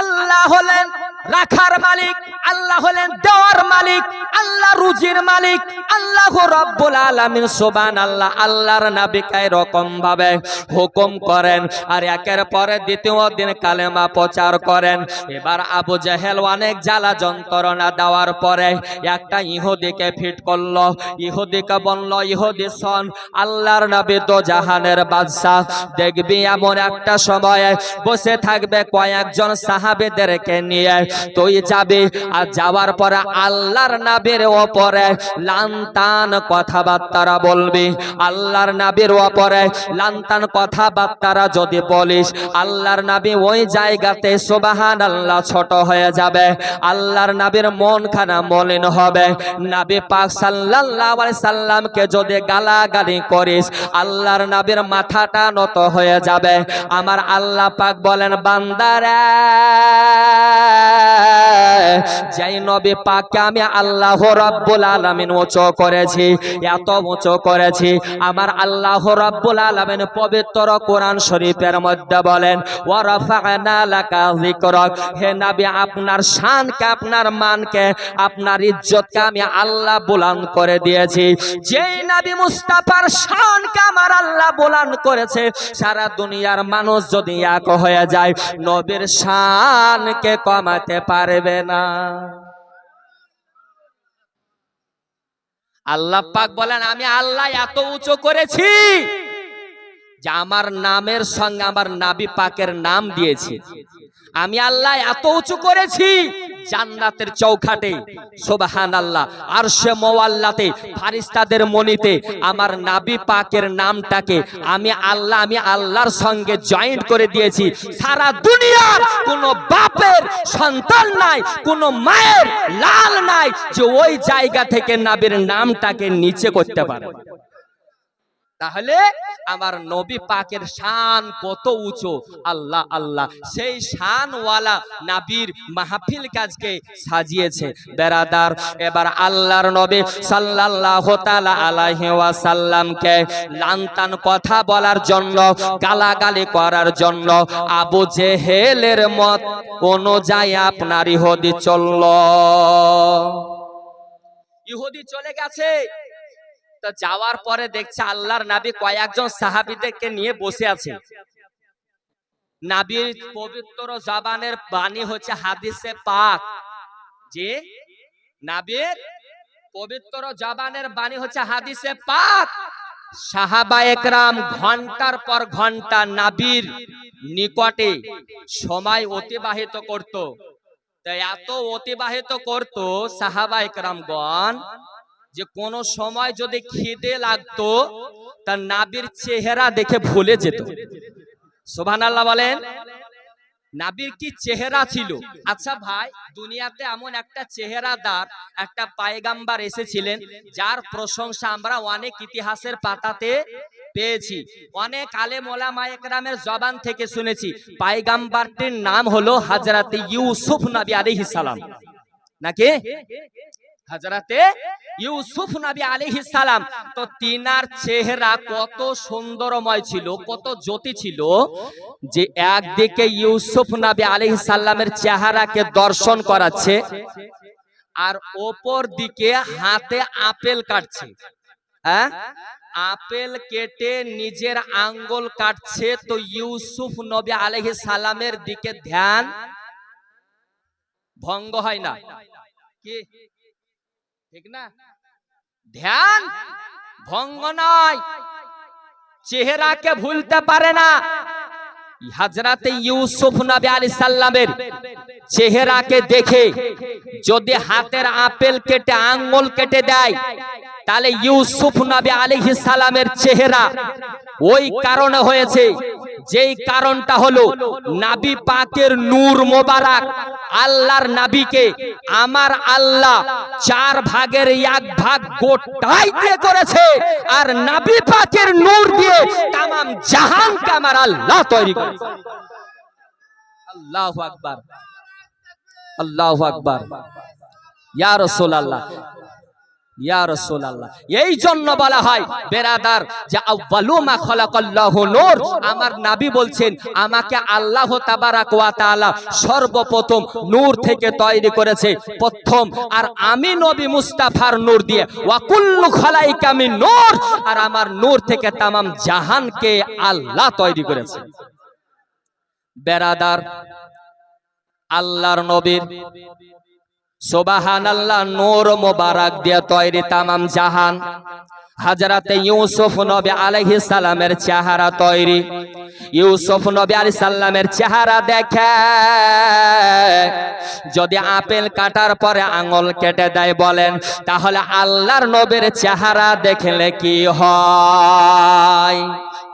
আল্লাহ হলেন রাখার মালিক, আল্লাহ হলেন দেওয়ার মালিক, আল্লাহ রুজির মালিক, আল্লাহ রাব্বুল আলামিন সুবহানাল্লাহ। আল্লাহর নবীকে এরকম ভাবে হুকুম করেন আর একের পরে দ্বিতীয় দিন কালেমা প্রচার করেন। এবার আবু জেহেল অনেক জ্বালা যন্ত্রণা দেওয়ার পরে একটা ইহুদিকে ফিট করলো। ইহুদিকে বলল, ইহুদি শোন, আল্লাহর নবী তো জাহানের বাদশা, দেখবি এমন একটা সময়ে বসে থাকবে কয়েকজন সাহাবীদেরকে নিয়ে, তুই যাবি আর যাওয়ার পরে আল্লাহর নবীর ওপরে লান্তান কথাবার্তা বলবি। আল্লাহর নবীর ওপরে লান্তান কথাবার্তা যদি বলিস, আল্লাহর নবী ওই জায়গাতে সুবহানাল্লাহ ছোট হয়ে যাবে, আল্লাহর নবীর মনখানা মলিন হবে। নবী পাক সাল্লাল্লাহু আলাইহি সাল্লামকে যদি গালাগালি করিস, আল্লাহর নবীর মাথাটা নত হয়ে যাবে। আমার আল্লাহ পাক বলেন, বান্দারা, যেই নবী পাককে আমি আল্লাহ রাব্বুল আলামিন উঁচু করেছি, এত উঁচু করেছি, আমার আল্লাহ রাব্বুল আলামিন পবিত্র কোরআন শরীফের মধ্যে বলেন, ওয়া রাফা'না লাকা যিকরাক, হে নবী আপনার শানকে, আপনার মানকে, আপনার ইজ্জতকে আমি আল্লাহ বুলন্দ করে দিয়েছি। যেই নবী মুস্তাফার শানকে আমার আল্লাহ বুলন্দ করেছে, সারা দুনিয়ার মানুষ যদি এক হয়ে যায়, নবীর শানকে কমাতে পারবে না। আল্লাহ পাক বলেন, আমি আল্লাহ এত উঁচু করেছি যে আমার নামের সঙ্গে আমার নবী পাকের নাম দিয়েছি। আমি আল্লাহ এত উঁচু করেছি, জান্নাতের চৌখাটে সুবহানাল্লাহ, আরশে মুআল্লাতে, ফারিস্তাদের মনিতে আমার নবী পাকের নামটাকে আমি আল্লাহর সঙ্গে জয়েন্ট করে দিয়েছি। সারা দুনিয়ার কোনো বাপের সন্তান নাই, কোনো মায়ের লাল নাই যে ওই জায়গা থেকে নবীর নামটাকে নিচে করতে পারে। তাহলে আমার নবী পাকের শান কত উঁচু। আল্লাহ আল্লাহ সেই শানওয়ালা নবীর মাহফিল কাজকে সাজিয়েছে। বেরাদার, এবার আল্লাহর নবী সাল্লাল্লাহু তাআলা আলাইহি ওয়াসাল্লামকে লান্তান কথা বলার জন্য, গালাগালি করার জন্য আবু জেহেলের মত অনুযায়ী আপনার ইহুদি চলল। ইহুদি চলে গেছে। তো যাওয়ার পরে দেখছে আল্লাহর নবী কয়েকজন সাহাবীদেরকে নিয়ে বসে আছে। নবীর পবিত্র জবানের বাণী হচ্ছে হাদিসে পাক, যে নবীর পবিত্র জবানের বাণী হচ্ছে হাদিসে পাক। সাহাবায়ে কেরাম ঘন্টার পর ঘন্টা নবীর নিকটে সময় অতিবাহিত করত। তাই এত অতিবাহিত করত সাহাবায়ে কেরামগণ যে কোন সময় যদি খিদে লাগতো তার নবীর চেহারা দেখে ভুলে যেত। সুবহানাল্লাহ বলেন। নবীর কি চেহারা ছিল। আচ্ছা ভাই, দুনিয়াতে এমন একটা চেহারাদার একটা পয়গম্বর এসেছিলেন যার প্রশংসা আমরা অনেক ইতিহাসের পাতাতে পেয়েছি, অনেক আলেম ওলামায়ে কেরামের জবান থেকে শুনেছি। পয়গম্বরটির নাম হলো হযরত ইউসুফ নবী আলাইহিস সালাম। নাকি হযরতে ইউসুফ নবী আলাইহিস সালাম। তো তিনার চেহারা কত সুন্দরময় ছিল, কত জ্যোতি ছিল, যে একদিকে ইউসুফ নবী আলাইহিস সালামের চেহারাকে দর্শন করাচ্ছে আর অপর দিকে হাতে আপেল কাটছে। হ্যাঁ, আপেল কেটে নিজের আঙ্গুল কাটছে। তো ইউসুফ নবী আলাইহিস সালামের দিকে ধ্যান ভঙ্গ হয় না কি? ঠিক না? ধ্যান ভঙ্গ নয়, চেহারাকে ভুলতে পারে না। হযরতে ইউসুফ নবী আলাইহিস সালামের চেহারাকে দেখে যদি হাতের আপেল কেটে আঙ্গুল কেটে দেয়, তাহলে ইউসুফ নবী আলাইহিস সালামের চেহারা ওই কারণে হয়েছে, যেই কারণটা হলো নবী পাকের নূর মোবারক। আল্লাহর নবীকে আমার আল্লাহ 4 ভাগের 1 ভাগ গোটাই দিয়ে করেছে, আর নবী পাকের নূর দিয়ে तमाम জাহানকে আমার আল্লাহ তৈরি করেছে। আল্লাহু আকবার, আল্লাহু আকবার। ইয়া রাসূলুল্লাহ, ইয়া রাসূলুল্লাহ। এই জন্য বলা হয় বেরাদার যে আউয়ালু মা খালাকাল্লাহু নূর, আমার নবী বলছেন আমাকে আল্লাহ তাবারাক ওয়া তাআলা সর্বপ্রথম নূর থেকে তৈরি করেছে প্রথম, আর আমি নবী মুস্তাফার নূর দিয়ে ওয়া কুল্লু খালাইকা মিন নূর, আর আমার নূর থেকে तमाम জাহানকে আল্লাহ তৈরি করেছে। বেরাদার, আল্লাহর নবীর সুবহানাল্লাহ নূর মোবারক দিয়ে তৈরি तमाम জাহান। হযরতে ইউসুফ নবী আলাইহিস সালামের চেহারা তৈরি। ইউসুফ নবী আলাইহিস সালামের চেহারা দেখে যদি আপেল কাটার পরে আঙ্গুল কেটে দেয় বলেন, তাহলে আল্লাহর নবীর চেহারা দেখলে কি হয়?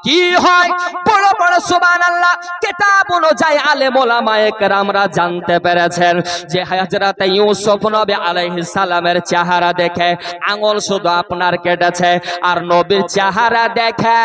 কি হয়? বড় বড় সুবহানাল্লাহ কিতাব অনুযায়ী আলেম ওলামায়ে কেরামরা জানতে পেরেছেন যে হযরত ইউসুফ নবী আলাইহিস সালামের চেহারা দেখে আঙ্গুল শুধু আপনার কেটেছে, আর নবীর চেহারা দেখে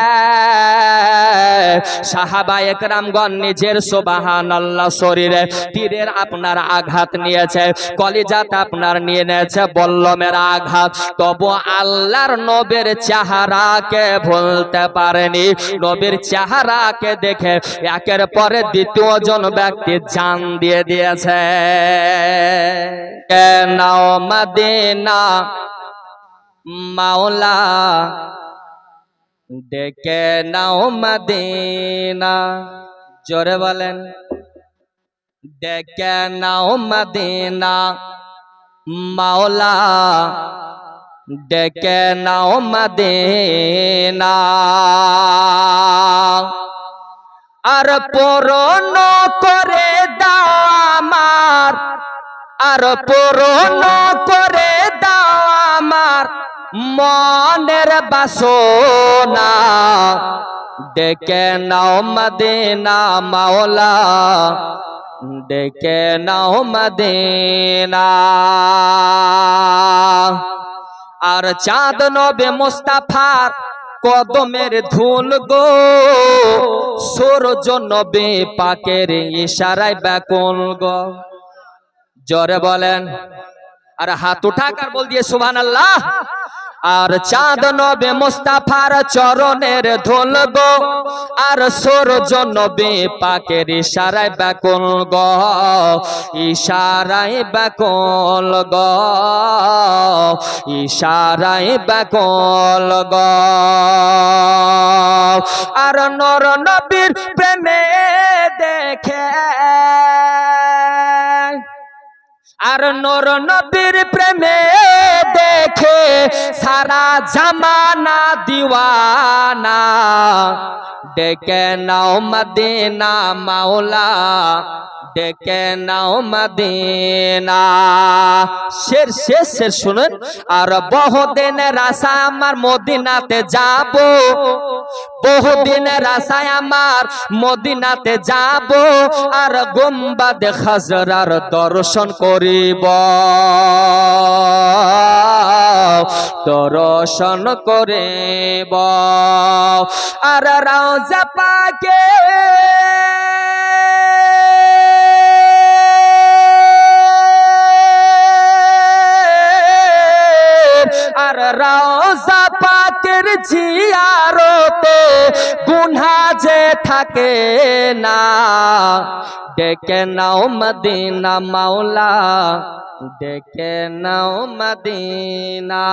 সাহাবায়ে কেরামগণ নিজের সুবহানাল্লাহ শরীরে তীরের আপনার আঘাত নিয়েছে, কলিজাতে আপনার নিয়ে নিয়েছে বল্লমের আঘাত, তবু আল্লাহর নবীর চেহারাকে ভুলতে পারেনি। নবীর চেহারাকে দেখে একের পরে দ্বিতীয় জন ব্যক্তি জান দিয়ে দিয়েছে। নাও মদিনা মাওলা, ডেকে নাও মদিনা, জোরে বলেন, ডেকে নাও মদিনা মাওলা, ডেকে নাও মদিনা, আর পূরণ করে দাও আমার, আর পূরণ করে দাও আমার মনের বাসনা, ডেকে নাও মদিনা মাওলা, ডেকে নাও মদিনা। আর চাঁদ নবী মুস্তাফার কদমের ধুল গো, সূরজ নবী পাকের ইশারায় ব্যাকুল গো, জোরে বলেন, আর হাত উঠাকার বল দিয়ে সুবহানাল্লাহ। আর চাঁদ নবী মুস্তাফার চরণের ধুল গো, আর সূরজ নবী পাকের ইশারায় ব্যাকুল গো, ইশারায় ব্যাকুল গো, ইশারায় ব্যাকুল গো। আর নূর নবীর প্রেমে দেখে, আর নূর নবীর প্রেমে দেখে সারা জামানা দিওয়ানা, ডেকে নাও মদিনা মাওলা, ডেকে নাও মদিনা। শের শেষ শের শুনুন। আর বহুদিনের আশা আমার মদিনাতে যাব, বহুদিনের আশায় আমার মদিনাতে যাব, আর গুম্বাদে খাজরার দর্শন করিব, দর্শন করিব। আর রওজা পাকে আর রওজা পাকের জিয়ারতে গুনাহ যে থাকে না, ডেকে নাও মদিনা মাওলা, ডেকে নাও মদিনা।